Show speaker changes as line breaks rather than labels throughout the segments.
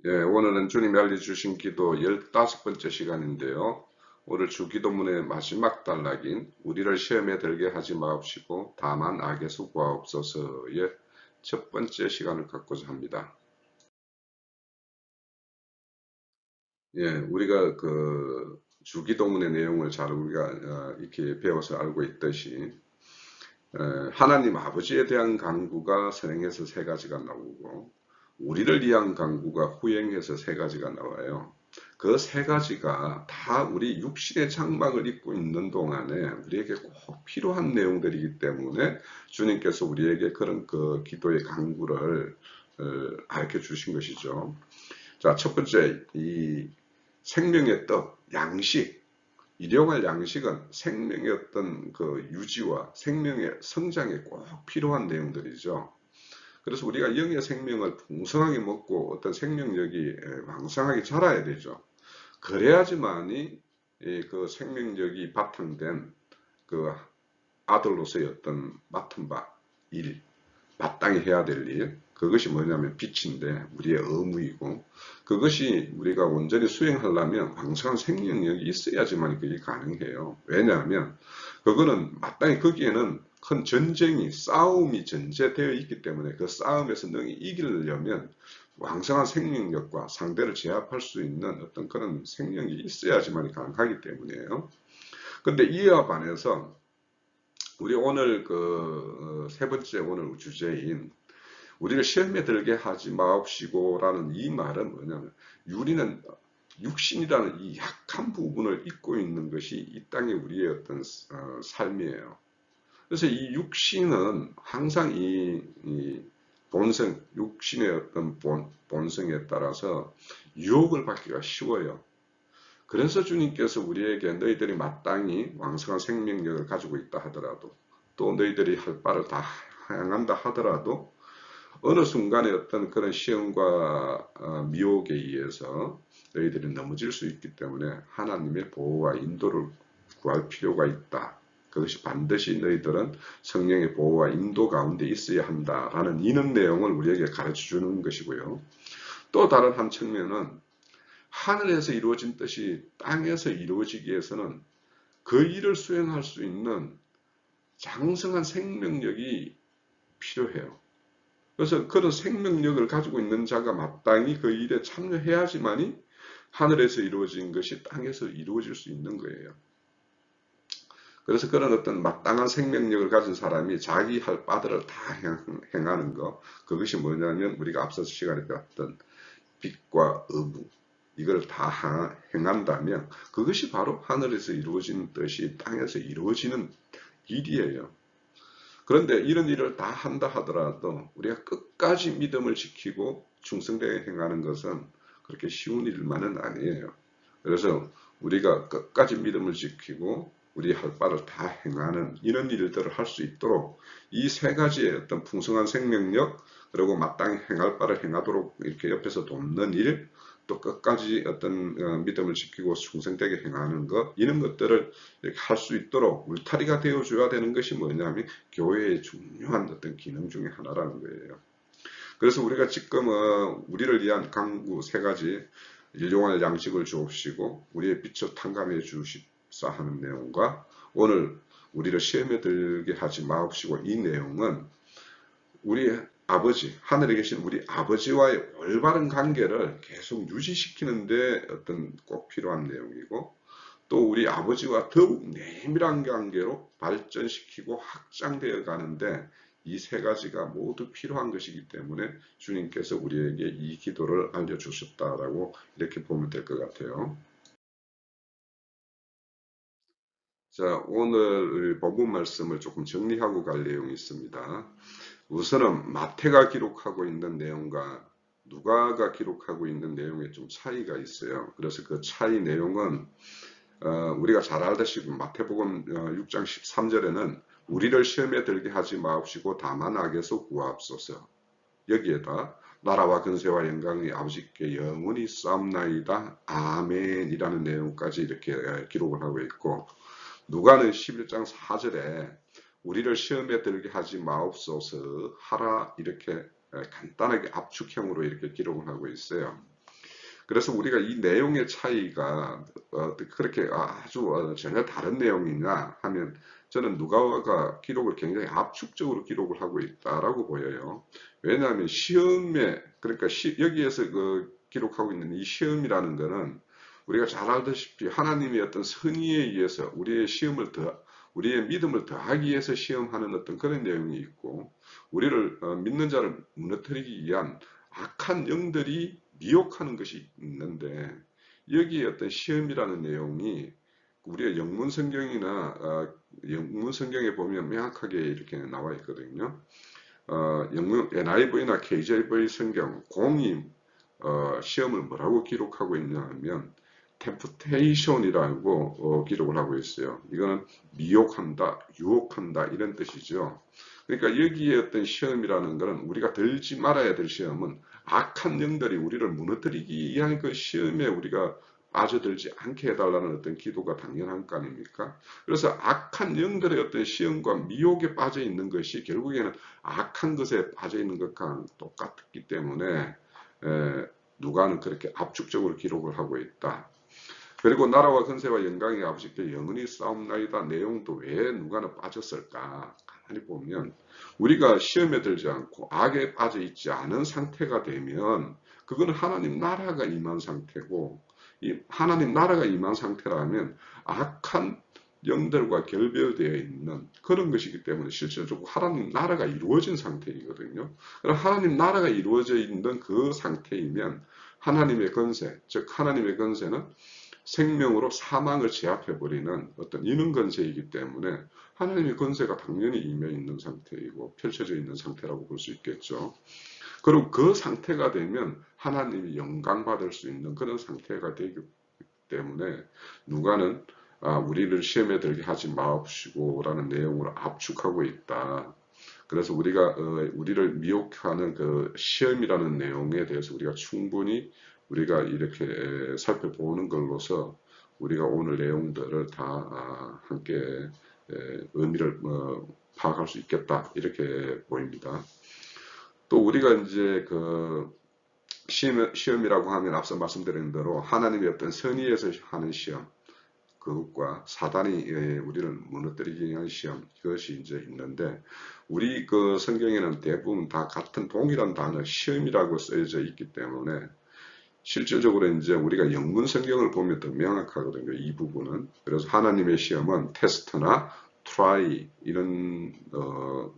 예, 오늘은 주님이 알려주신 기도 15번째 시간인데요. 오늘 주기도문의 마지막 단락인 우리를 시험에 들게 하지 마옵시고 다만 악에서 구하옵소서의 첫 번째 시간을 갖고자 합니다. 예, 우리가 그 주기도문의 내용을 잘 우리가 이렇게 배워서 알고 있듯이 하나님 아버지에 대한 간구가 선행해서 세 가지가 나오고 우리를 위한 간구가 후행해서 세 가지가 나와요. 그 세 가지가 다 우리 육신의 장막을 입고 있는 동안에 우리에게 꼭 필요한 내용들이기 때문에 주님께서 우리에게 그런 그 기도의 간구를 가르쳐 주신 것이죠. 자, 첫 번째, 이 생명의 떡, 양식, 일용할 양식은 생명의 어떤 그 유지와 생명의 성장에 꼭 필요한 내용들이죠. 그래서 우리가 영의 생명을 풍성하게 먹고 어떤 생명력이 왕성하게 자라야 되죠. 그래야지만이 그 생명력이 바탕된 그 아들로서의 어떤 맡은 바, 일, 마땅히 해야 될 일, 그것이 뭐냐면 빛인데 우리의 의무이고 그것이 우리가 온전히 수행하려면 왕성한 생명력이 있어야지만 그게 가능해요. 왜냐하면 그거는 마땅히 거기에는 큰 전쟁이 싸움이 전제되어 있기 때문에 그 싸움에서 능히 이기려면 왕성한 생명력과 상대를 제압할 수 있는 어떤 그런 생명이 있어야지만 가능하기 때문이에요. 근데 이와 반해서 우리 오늘 그 세 번째 오늘 주제인 우리를 시험에 들게 하지 마옵시고라는 이 말은 뭐냐면 우리는 육신이라는 이 약한 부분을 입고 있는 것이 이 땅의 우리의 어떤 삶이에요. 그래서 이 육신은 항상 이 본성, 육신의 어떤 본성에 따라서 유혹을 받기가 쉬워요. 그래서 주님께서 우리에게 너희들이 마땅히 왕성한 생명력을 가지고 있다 하더라도 또 너희들이 할 바를 다 행한다 하더라도 어느 순간에 어떤 그런 시험과 미혹에 의해서 너희들이 넘어질 수 있기 때문에 하나님의 보호와 인도를 구할 필요가 있다. 그것이 반드시 너희들은 성령의 보호와 인도 가운데 있어야 한다라는 이런 내용을 우리에게 가르쳐 주는 것이고요. 또 다른 한 측면은 하늘에서 이루어진 뜻이 땅에서 이루어지기 위해서는 그 일을 수행할 수 있는 장성한 생명력이 필요해요. 그래서 그런 생명력을 가지고 있는 자가 마땅히 그 일에 참여해야지만이 하늘에서 이루어진 것이 땅에서 이루어질 수 있는 거예요. 그래서 그런 어떤 마땅한 생명력을 가진 사람이 자기 할 바들을 다 행하는 것, 그것이 뭐냐면 우리가 앞서 시간에 배웠던 빛과 의무, 이걸 다 행한다면 그것이 바로 하늘에서 이루어진 뜻이 땅에서 이루어지는 일이에요. 그런데 이런 일을 다 한다 하더라도 우리가 끝까지 믿음을 지키고 충성되게 행하는 것은 그렇게 쉬운 일만은 아니에요. 그래서 우리가 끝까지 믿음을 지키고 우리 할 바를 다 행하는 이런 일들을 할 수 있도록 이 세 가지의 어떤 풍성한 생명력 그리고 마땅히 행할 바를 행하도록 이렇게 옆에서 돕는 일, 또 끝까지 어떤 믿음을 지키고 충성되게 행하는 것, 이런 것들을 이렇게 할 수 있도록 울타리가 되어줘야 되는 것이 뭐냐면 교회의 중요한 어떤 기능 중에 하나라는 거예요. 그래서 우리가 지금 우리를 위한 강구 세 가지, 일용할 양식을 주옵시고 우리의 빛을 탕감해 주십사 하는 내용과 오늘 우리를 시험에 들게 하지 마옵시고 이 내용은 우리 아버지, 하늘에 계신 우리 아버지와의 올바른 관계를 계속 유지시키는데 어떤 꼭 필요한 내용이고 또 우리 아버지와 더욱 내밀한 관계로 발전시키고 확장되어 가는데 이 세 가지가 모두 필요한 것이기 때문에 주님께서 우리에게 이 기도를 알려주셨다라고 이렇게 보면 될 것 같아요. 자, 오늘 본문 말씀을 조금 정리하고 갈 내용이 있습니다. 우선은 마태가 기록하고 있는 내용과 누가가 기록하고 있는 내용에 좀 차이가 있어요. 그래서 그 차이 내용은 우리가 잘 알다시피 마태복음 6장 13절에는 우리를 시험에 들게 하지 마옵시고 다만 악에서 구하옵소서. 여기에다 나라와 근세와 영광이 아버지께 영원히 싸움나이다. 아멘이라는 내용까지 이렇게 기록을 하고 있고 누가는 11장 4절에 우리를 시험에 들게 하지 마옵소서 하라 이렇게 간단하게 압축형으로 이렇게 기록을 하고 있어요. 그래서 우리가 이 내용의 차이가 그렇게 아주 전혀 다른 내용이냐 하면 저는 누가가 기록을 굉장히 압축적으로 기록을 하고 있다라고 보여요. 왜냐하면 시험에 그러니까 여기에서 기록하고 있는 이 시험이라는 것은 우리가 잘 알다시피 하나님의 어떤 선의에 의해서 우리의 믿음을 더하기 위해서 시험하는 어떤 그런 내용이 있고 우리를 믿는 자를 무너뜨리기 위한 악한 영들이 미혹하는 것이 있는데 여기에 어떤 시험이라는 내용이 우리의 영문 성경이나 영문 성경에 보면 명확하게 이렇게 나와 있거든요. 영문 NIV나 KJV 성경 공이 시험을 뭐라고 기록하고 있냐 하면 temptation이라고 기록을 하고 있어요. 이거는 미혹한다, 유혹한다 이런 뜻이죠. 그러니까 여기에 어떤 시험이라는 것은 우리가 들지 말아야 될 시험은 악한 영들이 우리를 무너뜨리기 위한 그 시험에 우리가 빠져들지 않게 해달라는 어떤 기도가 당연한 거 아닙니까? 그래서 악한 영들의 어떤 시험과 미혹에 빠져 있는 것이 결국에는 악한 것에 빠져 있는 것과 똑같기 때문에 누가는 그렇게 압축적으로 기록을 하고 있다. 그리고 나라와 권세와 영광의 아버지께 영원히 싸움나이다 내용도 왜 누가는 빠졌을까? 가만히 보면 우리가 시험에 들지 않고 악에 빠져 있지 않은 상태가 되면 그거는 하나님 나라가 임한 상태고 이 하나님 나라가 임한 상태라면 악한 영들과 결별되어 있는 그런 것이기 때문에 실질적으로 하나님 나라가 이루어진 상태이거든요. 그럼 하나님 나라가 이루어져 있는 그 상태이면 하나님의 권세, 즉 하나님의 권세는 생명으로 사망을 제압해버리는 어떤 이능 권세이기 때문에 하나님의 권세가 당연히 임해 있는 상태이고 펼쳐져 있는 상태라고 볼 수 있겠죠. 그럼 그 상태가 되면 하나님이 영광받을 수 있는 그런 상태가 되기 때문에 누가는 우리를 시험에 들게 하지 마옵시고 라는 내용으로 압축하고 있다. 그래서 우리가 우리를 미혹하는 그 시험이라는 내용에 대해서 우리가 충분히 우리가 이렇게 살펴보는 걸로서 우리가 오늘 내용들을 다 함께 의미를 파악할 수 있겠다 이렇게 보입니다. 또 우리가 이제 그 시험이라고 하면 앞서 말씀드린 대로 하나님의 어떤 선의에서 하는 시험 그것과 사단이 우리를 무너뜨리기 위한 시험 이것이 이제 있는데 우리 그 성경에는 대부분 다 같은 동일한 단어 시험이라고 쓰여져 있기 때문에 실질적으로 이제 우리가 영문 성경을 보면 더 명확하거든요. 이 부분은. 그래서 하나님의 시험은 테스트나 try 이런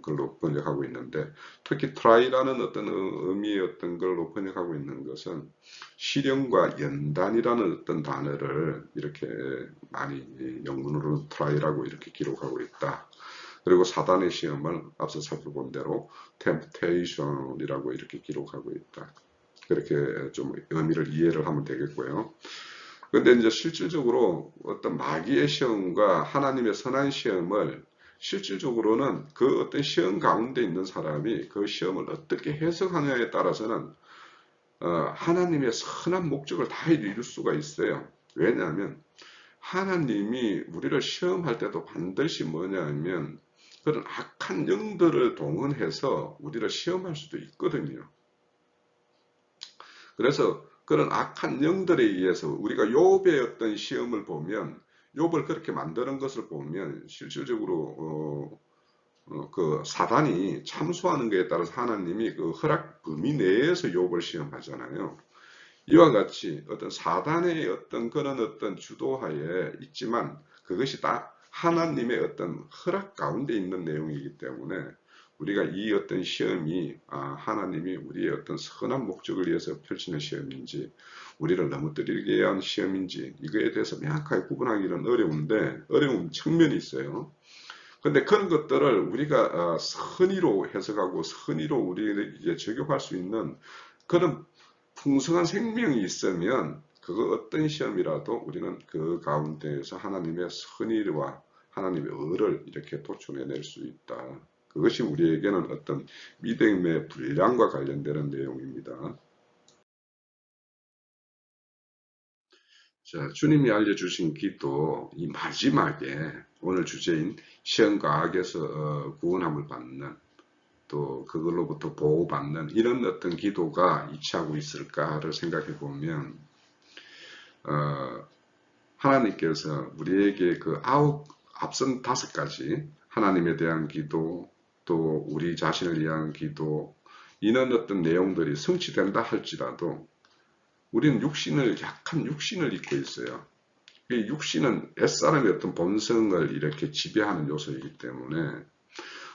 걸로 번역하고 있는데 특히 try라는 어떤 의미의 어떤 걸로 번역하고 있는 것은 실험과 연단이라는 어떤 단어를 이렇게 많이 영문으로 try라고 이렇게 기록하고 있다. 그리고 사단의 시험을 앞서 살펴본 대로 temptation이라고 이렇게 기록하고 있다. 그렇게 좀 의미를 이해를 하면 되겠고요. 근데 이제 실질적으로 어떤 마귀의 시험과 하나님의 선한 시험을 실질적으로는 그 어떤 시험 가운데 있는 사람이 그 시험을 어떻게 해석하느냐에 따라서는 하나님의 선한 목적을 다 이룰 수가 있어요. 왜냐하면 하나님이 우리를 시험할 때도 반드시 뭐냐 하면 그런 악한 영들을 동원해서 우리를 시험할 수도 있거든요. 그래서 그런 악한 영들에 의해서 우리가 욥의 어떤 시험을 보면 욥을 그렇게 만드는 것을 보면 실질적으로 그 사단이 참소하는 것에 따라서 하나님이 그 허락 범위 내에서 욥을 시험하잖아요. 이와 같이 어떤 사단의 어떤 그런 어떤 주도하에 있지만 그것이 다 하나님의 어떤 허락 가운데 있는 내용이기 때문에 우리가 이 어떤 시험이 하나님이 우리의 어떤 선한 목적을 위해서 펼치는 시험인지 우리를 넘어뜨리기 위한 시험인지 이거에 대해서 명확하게 구분하기는 어려운데 어려운 측면이 있어요. 근데 그런 것들을 우리가 선의로 해석하고 선의로 우리에게 적용할 수 있는 그런 풍성한 생명이 있으면 그거 어떤 시험이라도 우리는 그 가운데에서 하나님의 선의와 하나님의 의를 이렇게 도출해낼 수 있다. 그것이 우리에게는 어떤 믿음의 분량과 관련되는 내용입니다. 자, 주님이 알려주신 기도 이 마지막에 오늘 주제인 시험과 악에서 구원함을 받는 또 그걸로부터 보호받는 이런 어떤 기도가 이치하고 있을까를 생각해 보면 어, 하나님께서 우리에게 그 앞선 5가지 하나님에 대한 기도, 또 우리 자신을 위한 기도, 이런 어떤 내용들이 성취된다 할지라도 우리는 약한 육신을 입고 있어요. 이 육신은 옛사람의 어떤 본성을 이렇게 지배하는 요소이기 때문에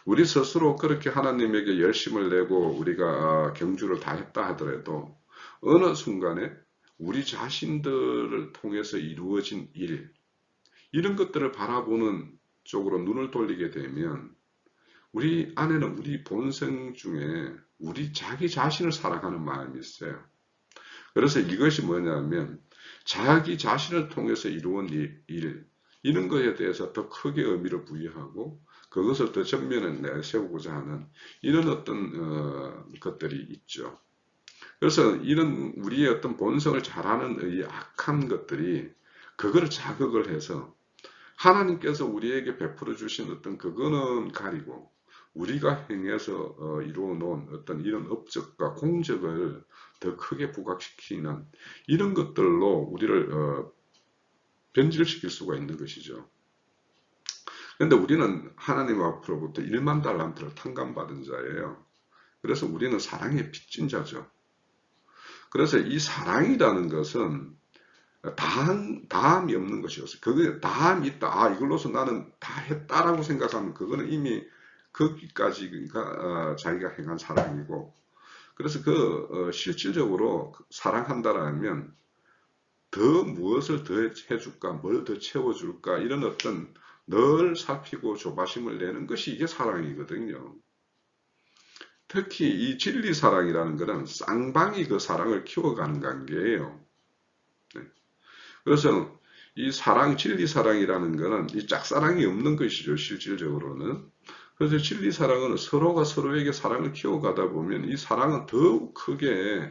우리 스스로 그렇게 하나님에게 열심을 내고 우리가 경주를 다 했다 하더라도 어느 순간에 우리 자신들을 통해서 이루어진 이런 것들을 바라보는 쪽으로 눈을 돌리게 되면 우리 안에는 우리 본성 중에 우리 자기 자신을 사랑하는 마음이 있어요. 그래서 이것이 뭐냐면 자기 자신을 통해서 이루어진 이런 것에 대해서 더 크게 의미를 부여하고 그것을 더 전면에 내세우고자 하는 이런 어떤 것들이 있죠. 그래서 이런 우리의 어떤 본성을 잘하는 이 악한 것들이 그거를 자극을 해서 하나님께서 우리에게 베풀어 주신 어떤 그거는 가리고 우리가 행해서 이루어 놓은 어떤 이런 업적과 공적을 더 크게 부각시키는 이런 것들로 우리를 변질시킬 수가 있는 것이죠. 그런데 우리는 하나님 앞으로부터 1만 달란트를 탕감받은 자예요. 그래서 우리는 사랑의 빚진 자죠. 그래서 이 사랑이라는 것은 다함이 없는 것이었어요. 그게 다함이 있다. 이걸로서 나는 다 했다라고 생각하면 그거는 이미 거기까지가 자기가 행한 사랑이고, 그래서 실질적으로 사랑한다라면 더 무엇을 더 해줄까, 뭘 더 채워줄까, 이런 어떤 늘 살피고 조바심을 내는 것이 이게 사랑이거든요. 특히 이 진리 사랑이라는 것은 쌍방이 그 사랑을 키워가는 관계예요. 네. 그래서 이 진리 사랑이라는 것은 이 짝사랑이 없는 것이죠, 실질적으로는. 그래서 진리 사랑은 서로가 서로에게 사랑을 키워가다 보면 이 사랑은 더욱 크게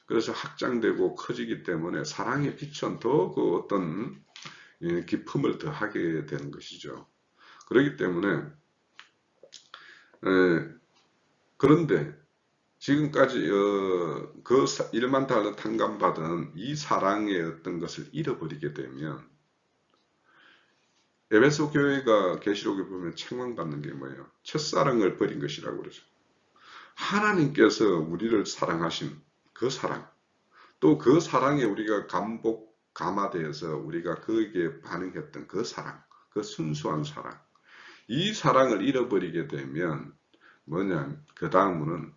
그래서 확장되고 커지기 때문에 사랑의 빛은 더 그 어떤 기품을 더하게 되는 것이죠. 그렇기 때문에 그런데 지금까지 그 1만 달러 탕감받은 이 사랑의 어떤 것을 잃어버리게 되면 에베소 교회가 계시록에 보면 책망받는 게 뭐예요? 첫사랑을 버린 것이라고 그러죠. 하나님께서 우리를 사랑하신 그 사랑, 또 그 사랑에 우리가 감화되어서 우리가 거기에 반응했던 그 사랑, 그 순수한 사랑, 이 사랑을 잃어버리게 되면 뭐냐, 그 다음은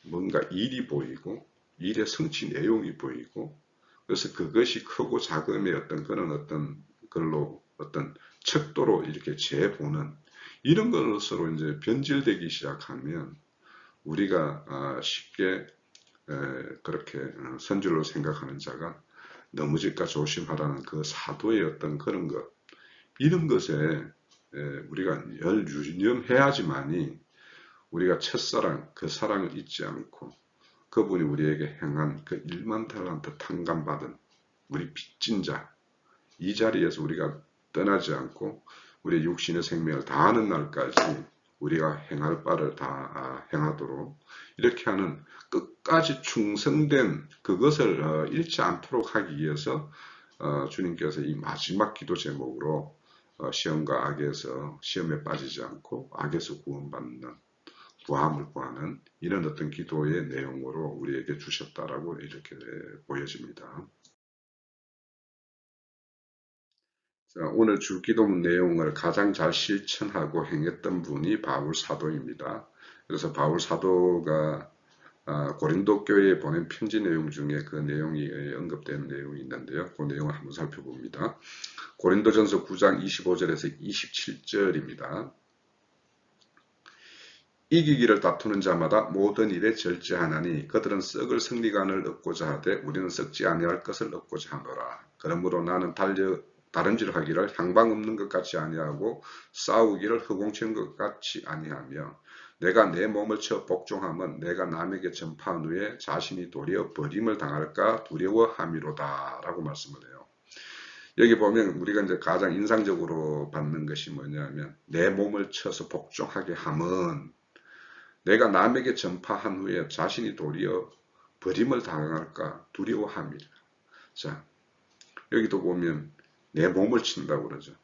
뭔가 일이 보이고 일의 성취 내용이 보이고, 그래서 그것이 크고 작음의 어떤 그런 어떤 걸로 어떤 척도로 이렇게 재보는 이런 것으로 이제 변질되기 시작하면 우리가 쉽게 그렇게 선줄로 생각하는 자가 넘어질까 조심하라는 그 사도의 어떤 그런 것, 이런 것에 우리가 유념해야지만이 우리가 첫사랑, 그 사랑을 잊지 않고 그분이 우리에게 행한 그 1만 달란트 탕감받은 우리 빚진 자, 이 자리에서 우리가 떠나지 않고 우리 육신의 생명을 다하는 날까지 우리가 행할 바를 다 행하도록 이렇게 하는 끝까지 충성된 그것을 잃지 않도록 하기 위해서 주님께서 이 마지막 기도 제목으로 시험과 악에서 시험에 빠지지 않고 악에서 구원받는 구함을 구하는 이런 어떤 기도의 내용으로 우리에게 주셨다라고 이렇게 보여집니다. 자, 오늘 주기도문 내용을 가장 잘 실천하고 행했던 분이 바울 사도입니다. 그래서 바울 사도가 고린도 교회에 보낸 편지 내용 중에 그 내용이 언급되는 내용이 있는데요. 그 내용을 한번 살펴봅니다. 고린도전서 9장 25절에서 27절입니다. 이기기를 다투는 자마다 모든 일에 절제하나니 그들은 썩을 승리관을 얻고자 하되 우리는 썩지 아니할 것을 얻고자 하노라. 그러므로 나는 다른질 하기를 향방 없는 것 같이 아니하고 싸우기를 허공치는 것 같이 아니하며 내가 내 몸을 쳐 복종함은 내가 남에게 전파한 후에 자신이 도리어 버림을 당할까 두려워함이로다 라고 말씀을 해요. 여기 보면 우리가 이제 가장 인상적으로 받는 것이 뭐냐면 내 몸을 쳐서 복종하게 함은 내가 남에게 전파한 후에 자신이 도리어 버림을 당할까 두려워함이라. 자, 여기도 보면 내 몸을 친다고 그러죠.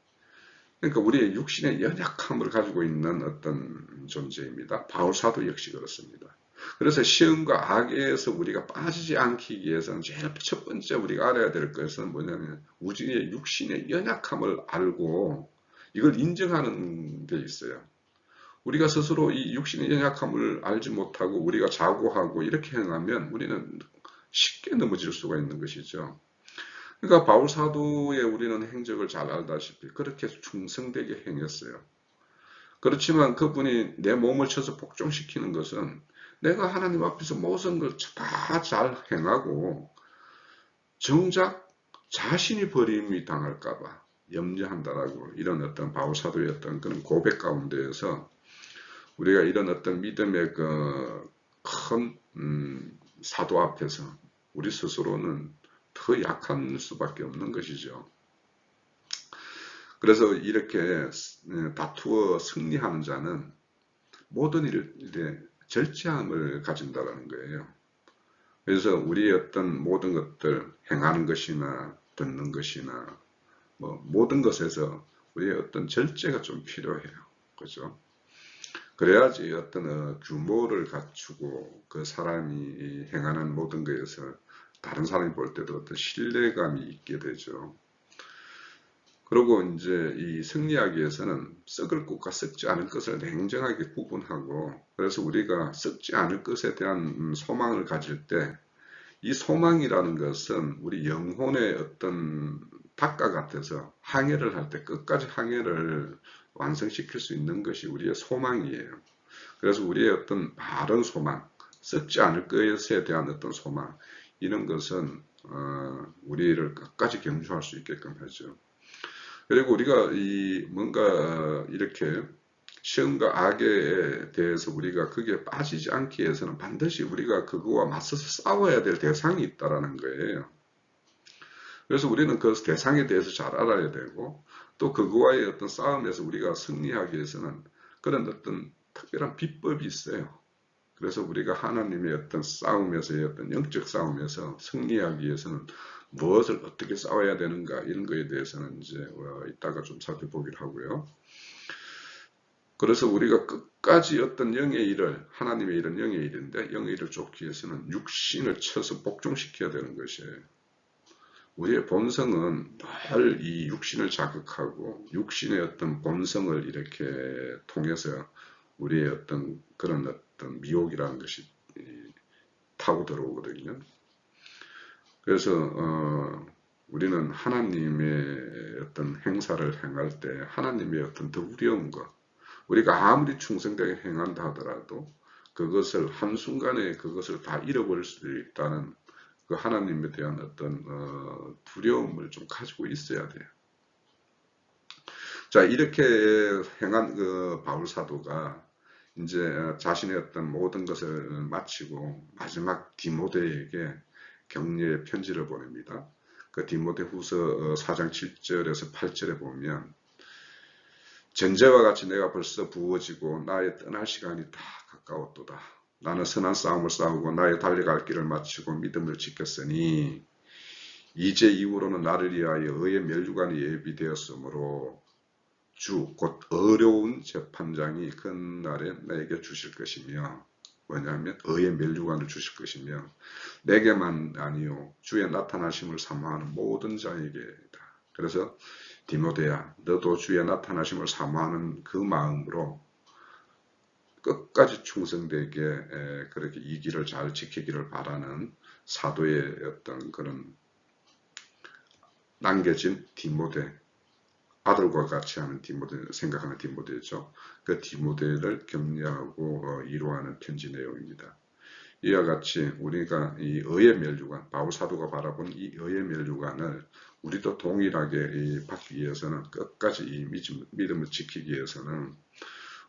그러니까 우리의 육신의 연약함을 가지고 있는 어떤 존재입니다. 바울 사도 역시 그렇습니다. 그래서 시험과 악에서 우리가 빠지지 않기 위해서는 제일 첫 번째 우리가 알아야 될 것은 뭐냐면 우리의 육신의 연약함을 알고 이걸 인정하는 데 있어요. 우리가 스스로 이 육신의 연약함을 알지 못하고 우리가 자고하고 이렇게 행하면 우리는 쉽게 넘어질 수가 있는 것이죠. 그러니까 바울 사도의 우리는 행적을 잘 알다시피 그렇게 충성되게 행했어요. 그렇지만 그분이 내 몸을 쳐서 복종시키는 것은 내가 하나님 앞에서 모든 걸 다 잘 행하고 정작 자신이 버림이 당할까봐 염려한다라고 이런 어떤 바울 사도의 어떤 그런 고백 가운데에서 우리가 이런 어떤 믿음의 그 큰 사도 앞에서 우리 스스로는 더 약한 수밖에 없는 것이죠. 그래서 이렇게 다투어 승리하는 자는 모든 일에 절제함을 가진다는 거예요. 그래서 우리의 어떤 모든 것들 행하는 것이나 듣는 것이나 뭐 모든 것에서 우리의 어떤 절제가 좀 필요해요. 그죠? 그래야지 어떤 규모를 갖추고 그 사람이 행하는 모든 것에서 다른 사람이 볼 때도 어떤 신뢰감이 있게 되죠. 그리고 이제 이 승리하기 위해서는 썩을 것과 썩지 않을 것을 냉정하게 구분하고 그래서 우리가 썩지 않을 것에 대한 소망을 가질 때 이 소망이라는 것은 우리 영혼의 어떤 닭과 같아서 항해를 할 때 끝까지 항해를 완성시킬 수 있는 것이 우리의 소망이에요. 그래서 우리의 어떤 바른 소망, 썩지 않을 것에 대한 어떤 소망 이런 것은 우리를 끝까지 경주할 수 있게끔 하죠. 그리고 우리가 이 뭔가 이렇게 시험과 악에 대해서 우리가 거기에 빠지지 않기 위해서는 반드시 우리가 그거와 맞서서 싸워야 될 대상이 있다라는 거예요. 그래서 우리는 그 대상에 대해서 잘 알아야 되고 또 그거와의 어떤 싸움에서 우리가 승리하기 위해서는 그런 어떤 특별한 비법이 있어요. 그래서 우리가 하나님의 어떤 싸움에서의 어떤 영적 싸움에서 승리하기 위해서는 무엇을 어떻게 싸워야 되는가 이런 거에 대해서는 이제 이따가 좀 살펴보기로 하고요. 그래서 우리가 끝까지 어떤 영의 일을 하나님의 일은 영의 일인데 영의 일을 쫓기 위해서는 육신을 쳐서 복종시켜야 되는 것이에요. 우리의 본성은 늘 이 육신을 자극하고 육신의 어떤 본성을 이렇게 통해서 우리의 어떤 그런 어떤 미혹이라는 것이 타고 들어오거든요. 그래서 우리는 하나님의 어떤 행사를 행할 때 하나님의 어떤 더 두려운 것 우리가 아무리 충성되게 행한다 하더라도 그것을 한순간에 그것을 다 잃어버릴 수도 있다는 그 하나님에 대한 어떤 두려움을 좀 가지고 있어야 돼요. 자, 이렇게 행한 그 바울 사도가 이제 자신의 어떤 모든 것을 마치고 마지막 디모데에게 격려의 편지를 보냅니다. 그 디모데 후서 4장 7절에서 8절에 보면 전제와 같이 내가 벌써 부어지고 나의 떠날 시간이 다 가까웠도다. 나는 선한 싸움을 싸우고 나의 달려갈 길을 마치고 믿음을 지켰으니 이제 이후로는 나를 위하여 의의 면류관이 예비되었으므로 주 곧 어려운 재판장이 그날에 내게 주실 것이며 뭐냐면 의의 면류관을 주실 것이며 내게만 아니요 주의 나타나심을 사모하는 모든 자에게다. 그래서 디모데야 너도 주의 나타나심을 사모하는 그 마음으로 끝까지 충성되게 그렇게 이 길을 잘 지키기를 바라는 사도의 어떤 그런 남겨진 디모데 아들과 같이 하는 디모데 생각하는 디모데죠. 그 디모데를 격려하고 위로하는 편지 내용입니다. 이와 같이 우리가 이 의의 면류관 바울 사도가 바라본 이 의의 면류관을 우리도 동일하게 받기 위해서는 끝까지 이 믿음을 지키기 위해서는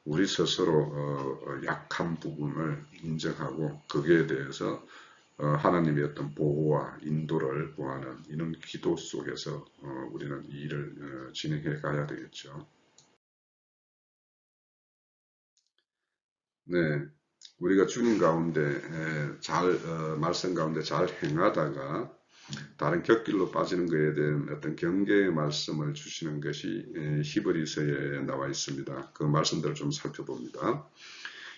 우리 스스로 약한 부분을 인정하고 거기에 대해서 하나님의 어떤 보호와 인도를 구하는 이런 기도 속에서 우리는 이 일을 진행해 가야 되겠죠. 네, 우리가 주님 가운데 잘 말씀 가운데 잘 행하다가 다른 곁길로 빠지는 것에 대한 어떤 경계의 말씀을 주시는 것이 히브리서에 나와 있습니다. 그 말씀들을 좀 살펴봅니다.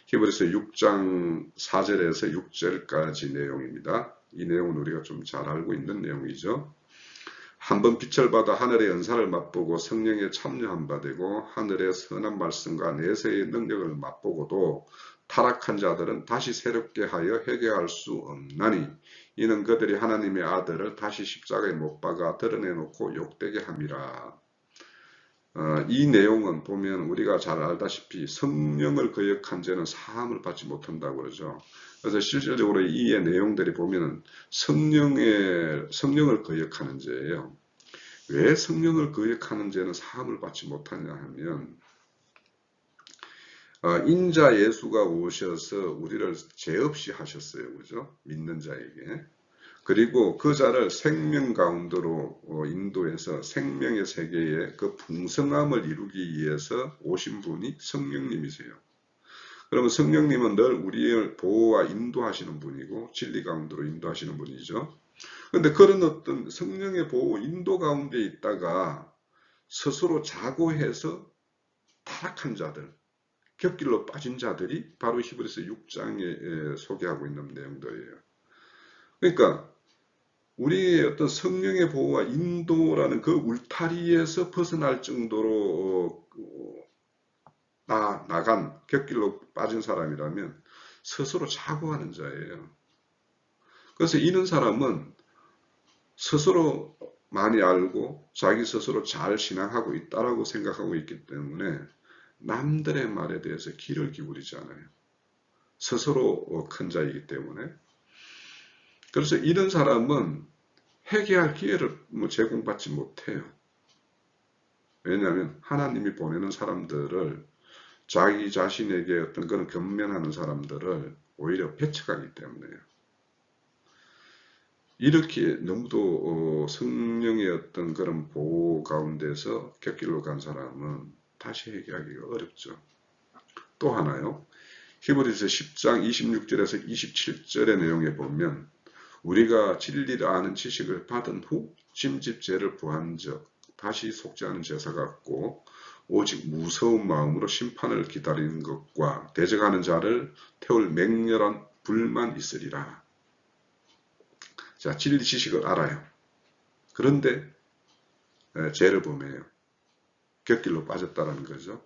히브리서 6장 4절에서 6절까지 내용입니다. 이 내용은 우리가 좀 잘 알고 있는 내용이죠. 한번 빛을 받아 하늘의 은사를 맛보고 성령에 참여한 바 되고 하늘의 선한 말씀과 내세의 능력을 맛보고도 타락한 자들은 다시 새롭게 하여 회개할 수 없나니 이는 그들이 하나님의 아들을 다시 십자가에 못 박아 드러내놓고 욕되게 함이라. 이 내용은 보면 우리가 잘 알다시피 성령을 거역한 자는 사함을 받지 못한다고 그러죠. 그래서 실질적으로 이 내용들이 보면 성령을 거역하는 죄예요. 왜 성령을 거역하는 죄는 사함을 받지 못하냐 하면 인자 예수가 오셔서 우리를 죄 없이 하셨어요. 그죠? 믿는 자에게. 그리고 그 자를 생명 가운데로 인도해서 생명의 세계에 그 풍성함을 이루기 위해서 오신 분이 성령님이세요. 그러면 성령님은 늘 우리를 보호와 인도하시는 분이고 진리 가운데로 인도하시는 분이죠. 그런데 그런 어떤 성령의 보호, 인도 가운데 있다가 스스로 자고해서 타락한 자들, 곁길로 빠진 자들이 바로 히브리서 6장에 소개하고 있는 내용들이에요. 그러니까 우리의 어떤 성령의 보호와 인도라는 그 울타리에서 벗어날 정도로 나간 곁길로 빠진 사람이라면 스스로 자고하는 자예요. 그래서 이런 사람은 스스로 많이 알고 자기 스스로 잘 신앙하고 있다라고 생각하고 있기 때문에 남들의 말에 대해서 귀를 기울이지 않아요. 스스로 큰 자이기 때문에. 그래서 이런 사람은 회개할 기회를 제공받지 못해요. 왜냐하면 하나님이 보내는 사람들을 자기 자신에게 어떤 그런 견면하는 사람들을 오히려 배척하기 때문에요. 이렇게 너무도 성령의 어떤 그런 보호 가운데서 곁길로 간 사람은 다시 회개하기가 어렵죠. 또 하나요. 히브리서 10장 26절에서 27절의 내용에 보면 우리가 진리를 아는 지식을 받은 후 짐짓죄를 부한 적 다시 속지 않은 제사 같고 오직 무서운 마음으로 심판을 기다리는 것과 대적하는 자를 태울 맹렬한 불만 있으리라. 자, 진리 지식을 알아요. 그런데 죄를 범해요. 곁길로 빠졌다는 거죠.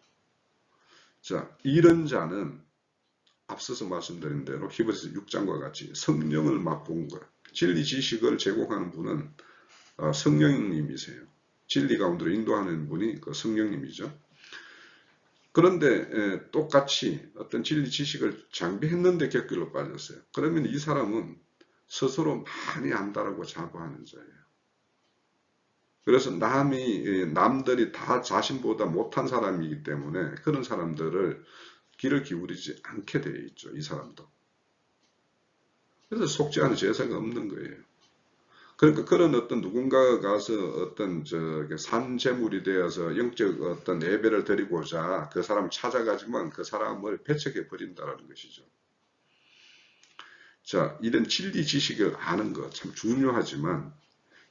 자, 이런 자는 앞서서 말씀드린 대로 히브리서 6장과 같이 성령을 맛본 것, 진리 지식을 제공하는 분은 성령님이세요. 진리 가운데로 인도하는 분이 그 성령님이죠. 그런데 똑같이 어떤 진리 지식을 장비했는데 곁길로 빠졌어요. 그러면 이 사람은 스스로 많이 안다라고 자부하는 자예요. 그래서 남들이 다 자신보다 못한 사람이기 때문에 그런 사람들을 귀를 기울이지 않게 되어 있죠. 이 사람도. 그래서 속지 않은 제사가 없는 거예요. 그러니까 그런 어떤 누군가가 가서 어떤 산재물이 되어서 영적 어떤 예배를 드리고자 그 사람을 찾아가지만 그 사람을 배척해 버린다는 것이죠. 자, 이런 진리 지식을 아는 것 참 중요하지만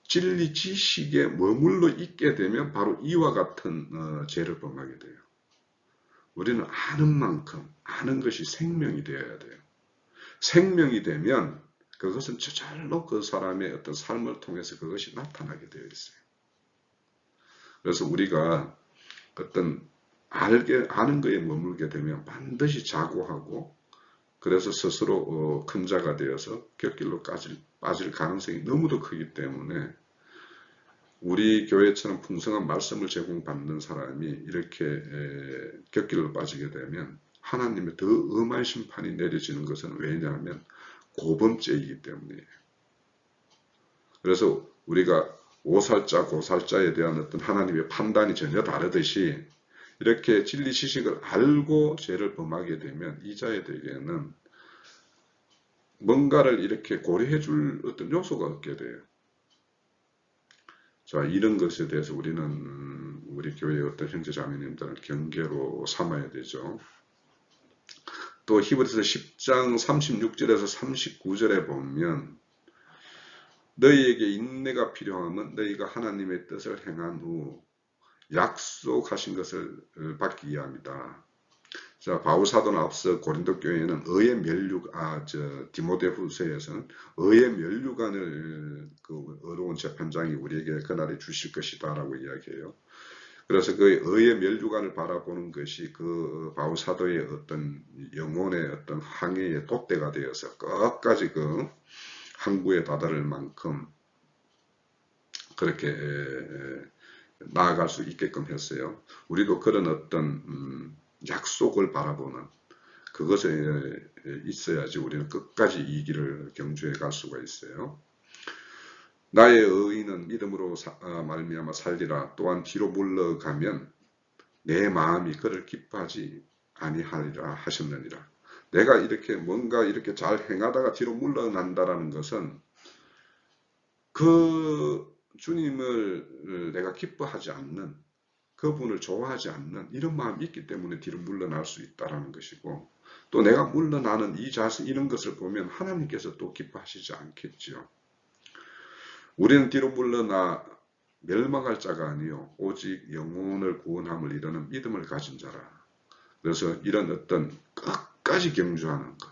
진리 지식에 머물러 있게 되면 바로 이와 같은 죄를 범하게 돼요. 우리는 아는 만큼 아는 것이 생명이 되어야 돼요. 생명이 되면 그것은 저절로 그 사람의 어떤 삶을 통해서 그것이 나타나게 되어 있어요. 그래서 우리가 어떤 아는 거에 머물게 되면 반드시 자고하고 그래서 스스로 큰 자가 되어서 곁길로 빠질 가능성이 너무도 크기 때문에 우리 교회처럼 풍성한 말씀을 제공받는 사람이 이렇게 곁길로 빠지게 되면 하나님의 더 엄한 심판이 내려지는 것은 왜냐하면 고범죄이기 때문이에요. 그래서 우리가 오살자, 고살자에 대한 어떤 하나님의 판단이 전혀 다르듯이 이렇게 진리 지식을 알고 죄를 범하게 되면 이 자에게는 뭔가를 이렇게 고려해 줄 어떤 요소가 없게 돼요. 자, 이런 것에 대해서 우리는 우리 교회의 어떤 형제 자매님들은 경계로 삼아야 되죠. 또 히브리서 10장 36절에서 39절에 보면 너희에게 인내가 필요하면 너희가 하나님의 뜻을 행한 후 약속하신 것을 받기 위함이다. 자, 바울 사도는 앞서 고린도 교회에는 의의 면류관, 디모데후서에서는 의의 면류관을 그 어려운 재판장이 우리에게 그날에 주실 것이다라고 이야기해요. 그래서 그 의의 면류관을 바라보는 것이 그 바울 사도의 어떤 영혼의 어떤 항해의 돛대가 되어서 끝까지 그 항구에 다다를 만큼 그렇게 나아갈 수 있게끔 했어요. 우리도 그런 어떤 약속을 바라보는 그것에 있어야지 우리는 끝까지 이 길을 경주해 갈 수가 있어요. 나의 의인은 믿음으로 말미암아 살리라. 또한 뒤로 물러가면 내 마음이 그를 기뻐하지 아니하리라 하셨느니라. 내가 이렇게 뭔가 이렇게 잘 행하다가 뒤로 물러난다라는 것은 그 주님을 내가 기뻐하지 않는, 그분을 좋아하지 않는 이런 마음이 있기 때문에 뒤로 물러날 수 있다라는 것이고, 또 내가 물러나는 이 자세, 이런 것을 보면 하나님께서 또 기뻐하시지 않겠죠. 우리는 뒤로 물러나 멸망할 자가 아니요 오직 영혼을 구원함을 이루는 믿음을 가진 자라. 그래서 이런 어떤 끝까지 경주하는 것,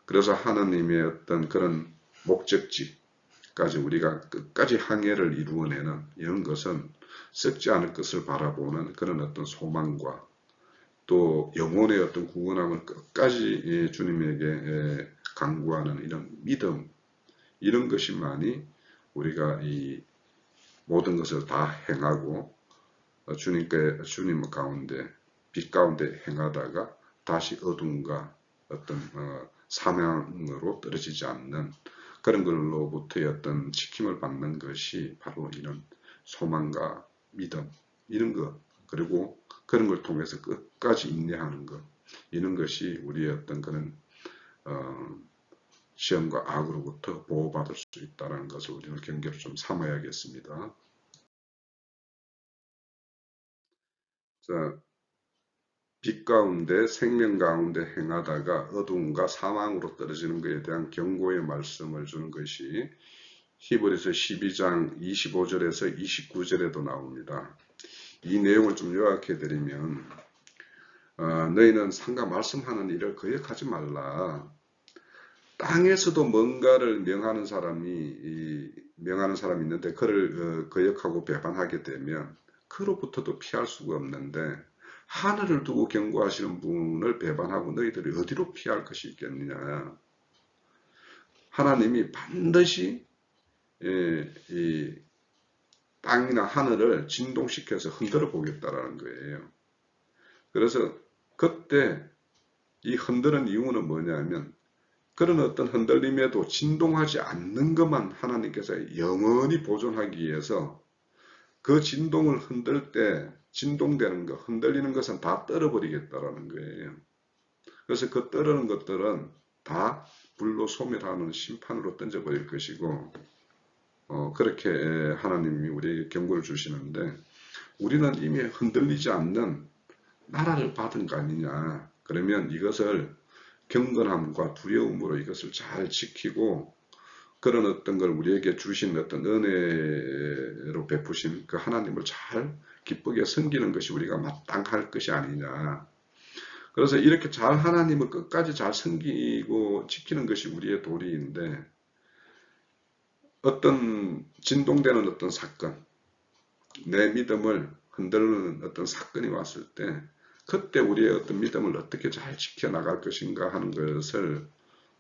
그래서 하나님의 어떤 그런 목적지까지 우리가 끝까지 항해를 이루어내는 이런 것은 썩지 않을 것을 바라보는 그런 어떤 소망과 또 영혼의 어떤 구원함을 끝까지 주님에게 간구하는 이런 믿음, 이런 것이만이 우리가 이 모든 것을 다 행하고 주님 가운데 빛 가운데 행하다가 다시 어둠과 어떤 사명으로 떨어지지 않는 그런 걸로부터의 어떤 지킴을 받는 것이 바로 이런 소망과 믿음, 이런 것, 그리고 그런 걸 통해서 끝까지 인내하는 것, 이런 것이 우리의 어떤 그런 시험과 악으로부터 보호받을 수 있다는 것을 우리는 경계로 좀 삼아야겠습니다. 자, 빛 가운데 생명 가운데 행하다가 어둠과 사망으로 떨어지는 것에 대한 경고의 말씀을 주는 것이 히브리서 12장 25절에서 29절에도 나옵니다. 이 내용을 좀 요약해 드리면 너희는 상가 말씀하는 일을 거역하지 말라. 땅에서도 뭔가를 명하는 사람이 있는데 그를 거역하고 배반하게 되면 그로부터도 피할 수가 없는데 하늘을 두고 경고하시는 분을 배반하고 너희들이 어디로 피할 것이 있겠느냐. 하나님이 반드시 이 땅이나 하늘을 진동시켜서 흔들어 보겠다라는 거예요. 그래서 그때 이 흔드는 이유는 뭐냐면 그런 어떤 흔들림에도 진동하지 않는 것만 하나님께서 영원히 보존하기 위해서 그 진동을 흔들 때 진동되는 것, 흔들리는 것은 다 떨어버리겠다라는 거예요. 그래서 그 떨어는 것들은 다 불로 소멸하는 심판으로 던져버릴 것이고 그렇게 하나님이 우리에게 경고를 주시는데 우리는 이미 흔들리지 않는 나라를 받은 거 아니냐. 그러면 이것을 경건함과 두려움으로 이것을 잘 지키고 그런 어떤 걸 우리에게 주신 어떤 은혜로 베푸신 그 하나님을 잘 기쁘게 섬기는 것이 우리가 마땅할 것이 아니냐. 그래서 이렇게 잘 하나님을 끝까지 잘 섬기고 지키는 것이 우리의 도리인데 어떤 진동되는 어떤 사건, 내 믿음을 흔들는 어떤 사건이 왔을 때 그때 우리의 어떤 믿음을 어떻게 잘 지켜나갈 것인가 하는 것을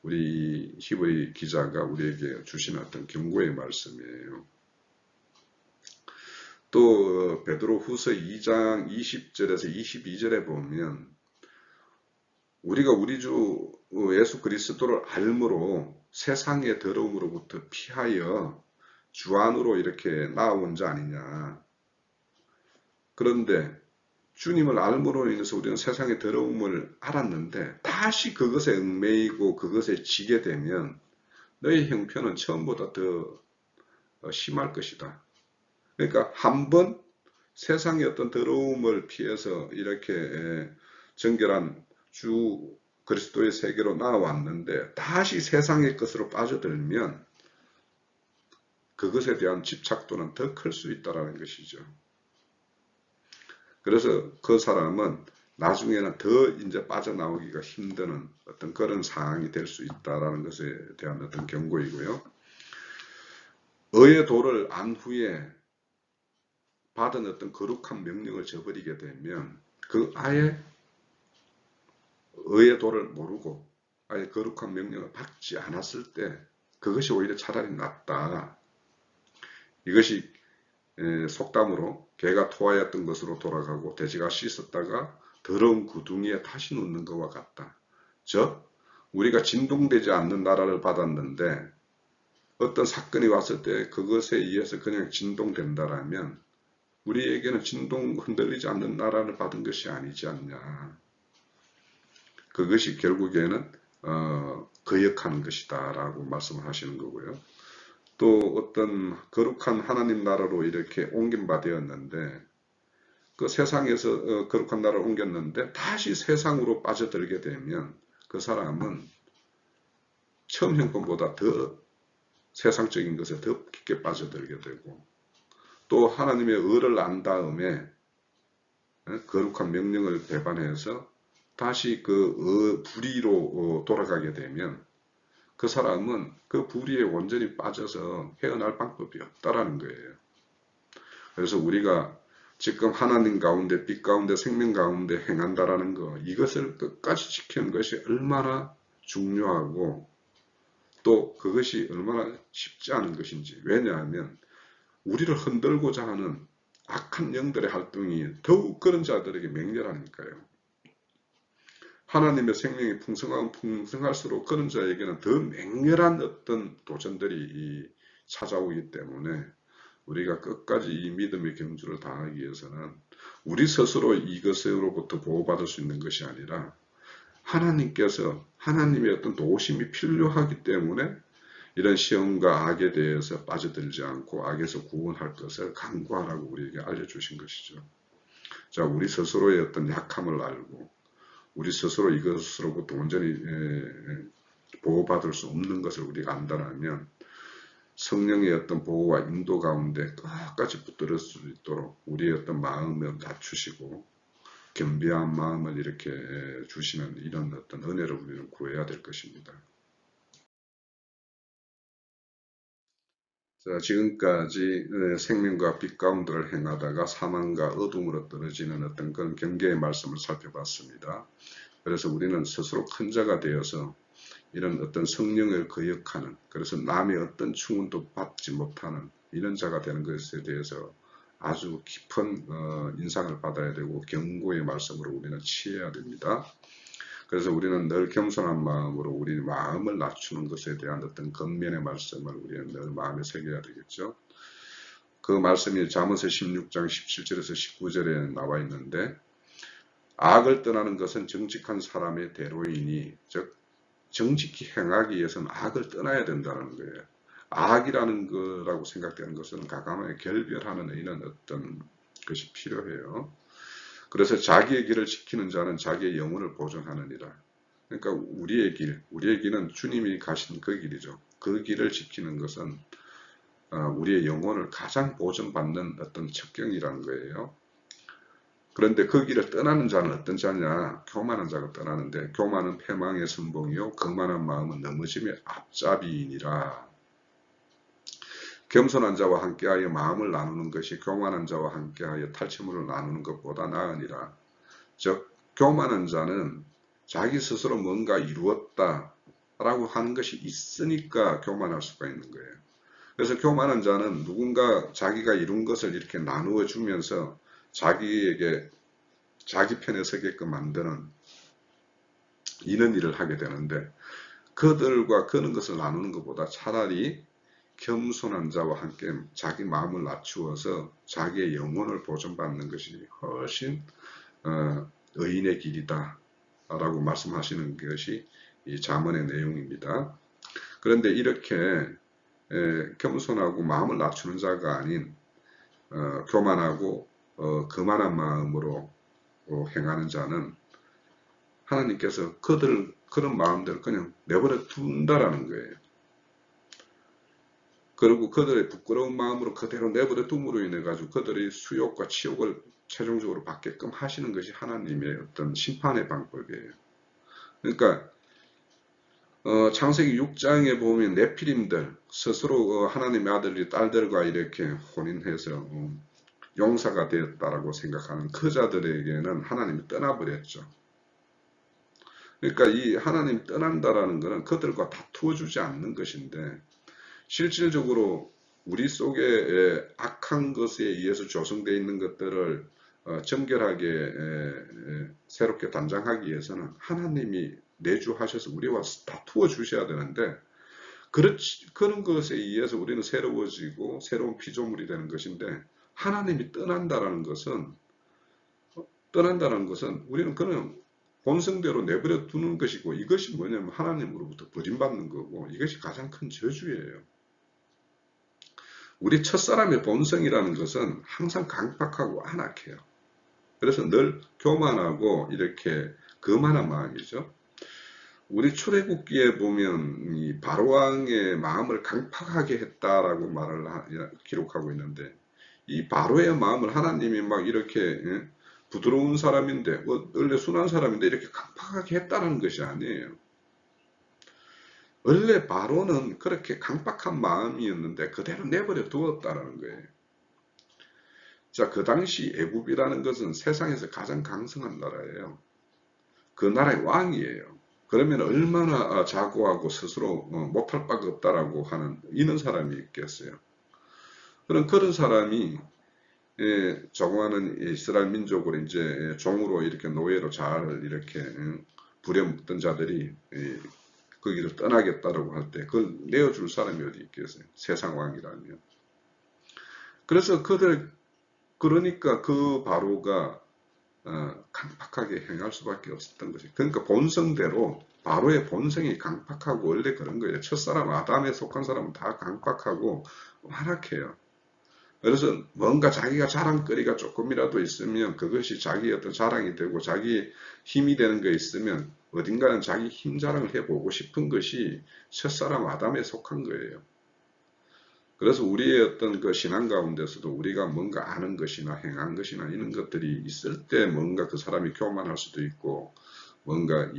우리 히브리 기자가 우리에게 주신 어떤 경고의 말씀이에요. 또 베드로 후서 2장 20절에서 22절에 보면 우리가 우리 주 예수 그리스도를 알므로 세상의 더러움으로부터 피하여 주 안으로 이렇게 나아온 자 아니냐. 그런데 주님을 알므로 인해서 우리는 세상의 더러움을 알았는데 다시 그것에 얽매이고 그것에 지게 되면 너의 형편은 처음보다 더 심할 것이다. 그러니까 한번 세상의 어떤 더러움을 피해서 이렇게 정결한 주 그리스도의 세계로 나아왔는데 다시 세상의 것으로 빠져들면 그것에 대한 집착도는 더 클 수 있다라는 것이죠. 그래서 그 사람은 나중에는 더 이제 빠져나오기가 힘드는 어떤 그런 상황이 될 수 있다라는 것에 대한 어떤 경고이고요. 의의 도를 안 후에 받은 어떤 거룩한 명령을 저버리게 되면 그 아예 의의 도를 모르고 아예 거룩한 명령을 받지 않았을 때 그것이 오히려 차라리 낫다. 이것이 속담으로 개가 토하였던 것으로 돌아가고 돼지가 씻었다가 더러운 구둥이에 다시 눕는 것과 같다. 즉 우리가 진동되지 않는 나라를 받았는데 어떤 사건이 왔을 때 그것에 의해서 그냥 진동된다라면 우리에게는 진동 흔들리지 않는 나라를 받은 것이 아니지 않냐. 그것이 결국에는 거역하는 것이다 라고 말씀을 하시는 거고요. 또 어떤 거룩한 하나님 나라로 이렇게 옮김바 되었는데 그 세상에서 거룩한 나라를 옮겼는데 다시 세상으로 빠져들게 되면 그 사람은 처음 형편보다 더 세상적인 것에 더 깊게 빠져들게 되고 또 하나님의 의를 안 다음에 거룩한 명령을 배반해서 다시 그 불의로 돌아가게 되면 그 사람은 그 불의에 완전히 빠져서 헤어날 방법이 없다라는 거예요. 그래서 우리가 지금 하나님 가운데 빛 가운데 생명 가운데 행한다라는 거 이것을 끝까지 지키는 것이 얼마나 중요하고 또 그것이 얼마나 쉽지 않은 것인지. 왜냐하면 우리를 흔들고자 하는 악한 영들의 활동이 더욱 그런 자들에게 맹렬하니까요. 하나님의 생명이 풍성하면 풍성할수록 그런 자에게는 더 맹렬한 어떤 도전들이 찾아오기 때문에 우리가 끝까지 이 믿음의 경주를 다하기 위해서는 우리 스스로 이것으로부터 보호받을 수 있는 것이 아니라 하나님께서 하나님의 어떤 도우심이 필요하기 때문에 이런 시험과 악에 대해서 빠져들지 않고 악에서 구원할 것을 간구하라고 우리에게 알려주신 것이죠. 자, 우리 스스로의 어떤 약함을 알고 우리 스스로 이것으로부터 온전히 보호받을 수 없는 것을 우리가 안다면 성령의 어떤 보호와 인도 가운데 끝까지 붙들을 수 있도록 우리의 어떤 마음을 낮추시고 겸비한 마음을 이렇게 주시는 이런 어떤 은혜를 우리는 구해야 될 것입니다. 자, 지금까지 생명과 빛 가운데를 행하다가 사망과 어둠으로 떨어지는 어떤 그런 경계의 말씀을 살펴봤습니다. 그래서 우리는 스스로 큰 자가 되어서 이런 어떤 성령을 거역하는, 그래서 남의 어떤 충원도 받지 못하는 이런 자가 되는 것에 대해서 아주 깊은 인상을 받아야 되고 경고의 말씀으로 우리는 취해야 됩니다. 그래서 우리는 늘 겸손한 마음으로 우리 마음을 낮추는 것에 대한 어떤 겉면의 말씀을 우리는 늘 마음에 새겨야 되겠죠. 그 말씀이 잠언서 16장 17절에서 19절에 나와 있는데 악을 떠나는 것은 정직한 사람의 대로이니 즉 정직히 행하기 위해서는 악을 떠나야 된다는 거예요. 악이라는 거라고 생각되는 것은 과감하게 결별하는 이런 어떤 것이 필요해요. 그래서 자기의 길을 지키는 자는 자기의 영혼을 보존하느니라. 그러니까 우리의 길은 주님이 가신 그 길이죠. 그 길을 지키는 것은 우리의 영혼을 가장 보존받는 어떤 첩경이라는 거예요. 그런데 그 길을 떠나는 자는 어떤 자냐? 교만한 자가 떠나는데 교만은 패망의 선봉이요 거만한 마음은 넘어짐의 앞잡이이니라. 겸손한 자와 함께하여 마음을 나누는 것이 교만한 자와 함께하여 탈취물을 나누는 것보다 나으니라. 즉 교만한 자는 자기 스스로 뭔가 이루었다 라고 하는 것이 있으니까 교만할 수가 있는 거예요. 그래서 교만한 자는 누군가 자기가 이룬 것을 이렇게 나누어 주면서 자기에게 자기 편에 서게끔 만드는 이런 일을 하게 되는데 그들과 그런 것을 나누는 것보다 차라리 겸손한 자와 함께 자기 마음을 낮추어서 자기의 영혼을 보존받는 것이 훨씬 의인의 길이다 라고 말씀하시는 것이 이 잠언의 내용입니다. 그런데 이렇게 겸손하고 마음을 낮추는 자가 아닌 교만하고 거만한 마음으로 행하는 자는 하나님께서 그런 마음대로 그냥 내버려 둔다라는 거예요. 그리고 그들의 부끄러운 마음으로 그대로 내버려 둠으로 인해 가지고 그들의 수욕과 치욕을 최종적으로 받게끔 하시는 것이 하나님의 어떤 심판의 방법이에요. 그러니까 창세기 6장에 보면 네피림들 스스로 하나님의 아들이 딸들과 이렇게 혼인해서 용사가 되었다라고 생각하는 그 자들에게는 하나님이 떠나버렸죠. 그러니까 이 하나님 떠난다라는 것은 그들과 다투어 주지 않는 것인데 실질적으로 우리 속에 악한 것에 의해서 조성되어 있는 것들을 정결하게 새롭게 단장하기 위해서는 하나님이 내주하셔서 우리와 다투어 주셔야 되는데 그런 것에 의해서 우리는 새로워지고 새로운 피조물이 되는 것인데 하나님이 떠난다는 것은 우리는 그는 본성대로 내버려 두는 것이고 이것이 뭐냐면 하나님으로부터 버림받는 거고 이것이 가장 큰 저주예요. 우리 첫사람의 본성이라는 것은 항상 강박하고 안악해요. 그래서 늘 교만하고 이렇게 거만한 마음이죠. 우리 출애굽기에 보면 이 바로왕의 마음을 강팍하게 했다라고 기록하고 있는데 이 바로의 마음을 하나님이 막 이렇게 부드러운 사람인데 원래 순한 사람인데 이렇게 강팍하게 했다는 것이 아니에요. 원래 바로는 그렇게 강박한 마음이었는데 그대로 내버려 두었다라는 거예요. 자, 그 당시 애굽이라는 것은 세상에서 가장 강성한 나라예요. 그 나라의 왕이에요. 그러면 얼마나 자고하고 스스로 못할 바가 없다라고 하는 이런 사람이 있겠어요. 그런 사람이 조그마한 이스라엘 민족을 이제 종으로 이렇게 노예로 잘 이렇게 부려먹던 자들이 거기를 떠나겠다라고 할 때 그걸 내어줄 사람이 어디 있겠어요? 세상 왕이라면. 그래서 그러니까 그 바로가 강팍하게 행할 수밖에 없었던 것이. 그러니까 본성대로 바로의 본성이 강팍하고 원래 그런 거예요. 첫사람 아담에 속한 사람은 다 강팍하고 완악해요. 그래서 뭔가 자기가 자랑거리가 조금이라도 있으면 그것이 자기 어떤 자랑이 되고 자기 힘이 되는 게 있으면 어딘가는 자기 힘 자랑을 해보고 싶은 것이 첫사람 아담에 속한 거예요. 그래서 우리의 어떤 그 신앙 가운데서도 우리가 뭔가 아는 것이나 행한 것이나 이런 것들이 있을 때 뭔가 그 사람이 교만할 수도 있고 뭔가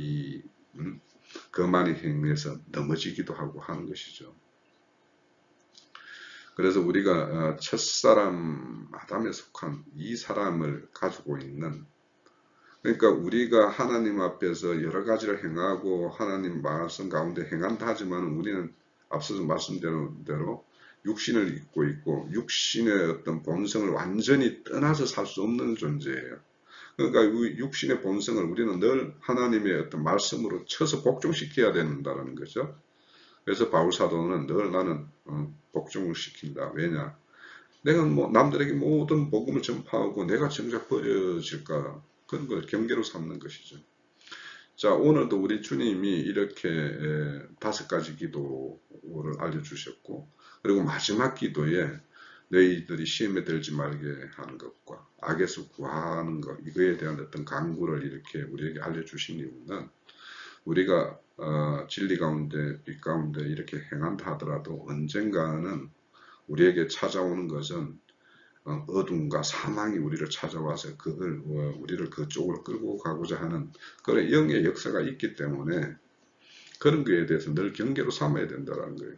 거만이 행해서 넘어지기도 하고 하는 것이죠. 그래서 우리가 첫사람 아담에 속한 이 사람을 가지고 있는 그러니까 우리가 하나님 앞에서 여러 가지를 행하고 하나님 말씀 가운데 행한다 하지만 우리는 앞서서 말씀드린 대로 육신을 입고 있고 육신의 어떤 본성을 완전히 떠나서 살 수 없는 존재예요. 그러니까 육신의 본성을 우리는 늘 하나님의 어떤 말씀으로 쳐서 복종시켜야 된다는 거죠. 그래서 바울사도는 늘 나는 복종을 시킨다. 왜냐? 내가 뭐 남들에게 모든 복음을 전파하고 내가 정작 버려질까? 그런 걸 경계로 삼는 것이죠. 자, 오늘도 우리 주님이 이렇게 5가지 기도를 알려주셨고 그리고 마지막 기도에 너희들이 시험에 들지 말게 하는 것과 악에서 구하는 것 이거에 대한 어떤 강구를 이렇게 우리에게 알려주신 이유는 우리가 진리 가운데 빛 가운데 이렇게 행한다 하더라도 언젠가는 우리에게 찾아오는 것은 어둠과 사망이 우리를 찾아와서 우리를 그쪽으로 끌고 가고자 하는 그런 영의 역사가 있기 때문에 그런 거에 대해서 늘 경계로 삼아야 된다는 거예요.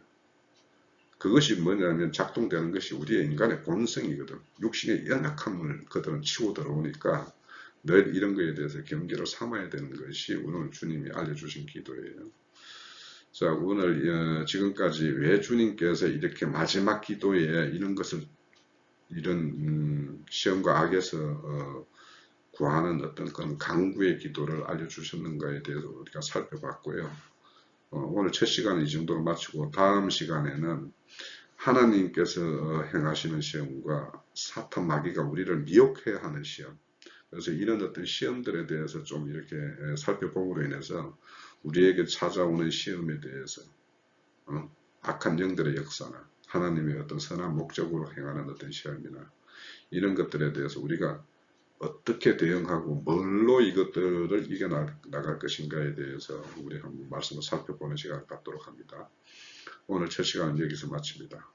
그것이 뭐냐면 작동되는 것이 우리의 인간의 본성이거든. 육신의 연약함을 그들은 치고 들어오니까 늘 이런 거에 대해서 경계를 삼아야 되는 것이 오늘 주님이 알려주신 기도예요. 자, 오늘 지금까지 왜 주님께서 이렇게 마지막 기도에 이런 시험과 악에서 구하는 어떤 그런 강구의 기도를 알려주셨는가에 대해서 우리가 살펴봤고요. 오늘 첫 시간은 이 정도로 마치고 다음 시간에는 하나님께서 행하시는 시험과 사탄 마귀가 우리를 미혹해야 하는 시험. 그래서 이런 어떤 시험들에 대해서 좀 이렇게 살펴봄으로 인해서 우리에게 찾아오는 시험에 대해서 악한 영들의 역사나 하나님의 어떤 선한 목적으로 행하는 어떤 시험이나 이런 것들에 대해서 우리가 어떻게 대응하고 뭘로 이것들을 이겨나갈 것인가에 대해서 우리 한번 말씀을 살펴보는 시간을 갖도록 합니다. 오늘 첫 시간은 여기서 마칩니다.